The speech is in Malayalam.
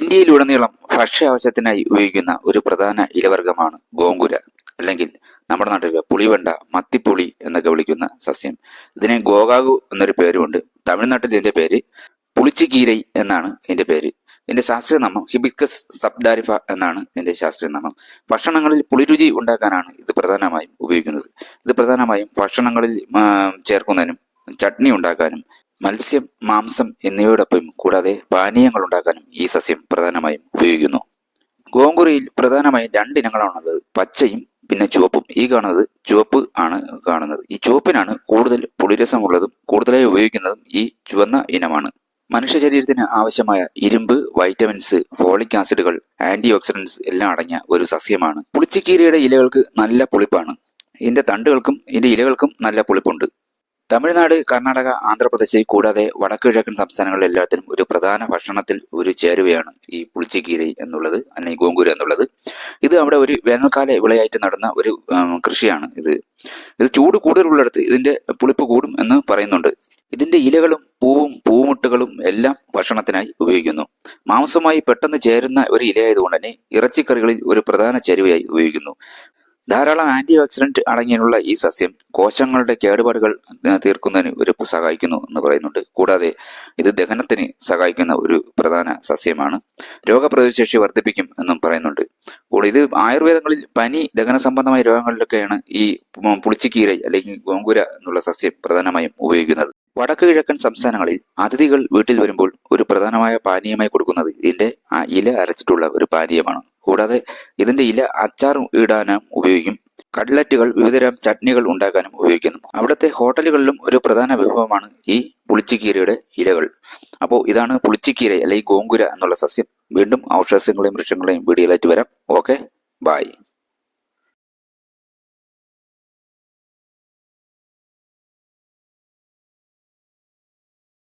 ഇന്ത്യയിലുടനീളം ഭക്ഷ്യാവശ്യത്തിനായി ഉപയോഗിക്കുന്ന ഒരു പ്രധാന ഇലവർഗ്ഗമാണ് ഗോങ്കുര, അല്ലെങ്കിൽ നമ്മുടെ നാട്ടിലെ പുളിവെണ്ട, മത്തിപ്പുളി എന്നൊക്കെ വിളിക്കുന്ന സസ്യം. ഇതിന് ഗോകാകു എന്നൊരു പേരുമുണ്ട്. തമിഴ്നാട്ടിൽ ഇതിന്റെ പേര് പുളിച്ചിക്കീരൈ എന്നാണ് ഇതിന്റെ പേര്. ഇതിന്റെ ശാസ്ത്രീയനാമം ഹിബിസ്കസ് സബ്ഡാരിഫ എന്നാണ് ഇതിന്റെ ശാസ്ത്രീയനാമം. ഭക്ഷണങ്ങളിൽ പുളിരുചി ഉണ്ടാക്കാനാണ് ഇത് പ്രധാനമായും ഉപയോഗിക്കുന്നത്. ഇത് പ്രധാനമായും ഭക്ഷണങ്ങളിൽ ചേർക്കുന്നതിനും ചട്നി ഉണ്ടാക്കാനും മത്സ്യം, മാംസം എന്നിവയോടൊപ്പം കൂടാതെ പാനീയങ്ങൾ ഉണ്ടാക്കാനും ഈ സസ്യം പ്രധാനമായും ഉപയോഗിക്കുന്നു. ഗോങ്കുരയിൽ പ്രധാനമായും രണ്ടിനങ്ങളാണുള്ളത്, പച്ചയും പിന്നെ ചുവപ്പും. ഈ കാണുന്നത് ചുവപ്പ് ആണ് കാണുന്നത്. ഈ ചുവപ്പിനാണ് കൂടുതൽ പുളിരസമുള്ളതും കൂടുതലായി ഉപയോഗിക്കുന്നതും ഈ ചുവന്ന ഇനമാണ്. മനുഷ്യ ശരീരത്തിന് ആവശ്യമായ ഇരുമ്പ്, വൈറ്റമിൻസ്, ഫോളിക് ആസിഡുകൾ, ആന്റി ഓക്സിഡൻസ് എല്ലാം അടങ്ങിയ ഒരു സസ്യമാണ്. പുളിച്ചിക്കീരയുടെ ഇലകൾക്ക് നല്ല പുളിപ്പാണ്. ഇതിന്റെ തണ്ടുകൾക്കും ഇതിന്റെ ഇലകൾക്കും നല്ല പുളിപ്പുണ്ട്. തമിഴ്നാട്, കർണാടക, ആന്ധ്രാപ്രദേശ് കൂടാതെ വടക്ക് കിഴക്കൻ സംസ്ഥാനങ്ങളിലെല്ലാത്തിനും ഒരു പ്രധാന ഭക്ഷണത്തിൽ ഒരു ചേരുവയാണ് ഈ പുളിച്ചിക്കീര എന്നുള്ളത്, അല്ലെങ്കിൽ ഗോങ്കുര എന്നുള്ളത്. ഇത് അവിടെ ഒരു വേനൽക്കാല വിളയായിട്ട് നടന്ന ഒരു കൃഷിയാണ്. ഇത് ചൂട് കൂടുതലുള്ളിടത്ത് ഇതിന്റെ പുളിപ്പ് കൂടും എന്ന് പറയുന്നുണ്ട്. ഇതിന്റെ ഇലകളും പൂവും പൂമുട്ടുകളും എല്ലാം ഭക്ഷണത്തിനായി ഉപയോഗിക്കുന്നു. മാംസവുമായി പെട്ടെന്ന് ചേരുന്ന ഒരു ഇലയായതുകൊണ്ട് തന്നെ ഇറച്ചിക്കറികളിൽ ഒരു പ്രധാന ചേരുവയായി ഉപയോഗിക്കുന്നു. ധാരാളം ആന്റി ഓക്സിഡന്റ് അടങ്ങിയുള്ള ഈ സസ്യം കോശങ്ങളുടെ കേടുപാടുകൾ തീർക്കുന്നതിന് സഹായിക്കുന്നു എന്ന് പറയുന്നുണ്ട്. കൂടാതെ ഇത് ദഹനത്തിന് സഹായിക്കുന്ന ഒരു പ്രധാന സസ്യമാണ്. രോഗപ്രതിരോധശേഷി വർദ്ധിപ്പിക്കും എന്നും പറയുന്നുണ്ട്. ഇത് ആയുർവേദങ്ങളിൽ പനി, ദഹന സംബന്ധമായ രോഗങ്ങളിലൊക്കെയാണ് ഈ പുളിച്ചിക്കീര അല്ലെങ്കിൽ ഗോങ്കുര എന്നുള്ള സസ്യം പ്രധാനമായും ഉപയോഗിക്കുന്നത്. വടക്ക് കിഴക്കൻ സംസ്ഥാനങ്ങളിൽ അതിഥികൾ വീട്ടിൽ വരുമ്പോൾ ഒരു പ്രധാനമായ പാനീയമായി കൊടുക്കുന്നത് ഇതിന്റെ ആ ഇല അരച്ചിട്ടുള്ള ഒരു പാനീയമാണ്. കൂടാതെ ഇതിന്റെ ഇല അച്ചാർ ഇടാനും ഉപയോഗിക്കും. കട്ലറ്റുകൾ, വിവിധതരം ചട്നികൾ ഉണ്ടാക്കാനും ഉപയോഗിക്കുന്നു. അവിടുത്തെ ഹോട്ടലുകളിലും ഒരു പ്രധാന വിഭവമാണ് ഈ പുളിച്ചിക്കീരയുടെ ഇലകൾ. അപ്പോൾ ഇതാണ് പുളിച്ചിക്കീര അല്ലെങ്കിൽ ഗോങ്കുര എന്നുള്ള സസ്യം. വീണ്ടും ഔഷധസസ്യങ്ങളെയും വൃക്ഷങ്ങളെയും വീഡിയോയിലായിട്ട് വരാം. Okay, by.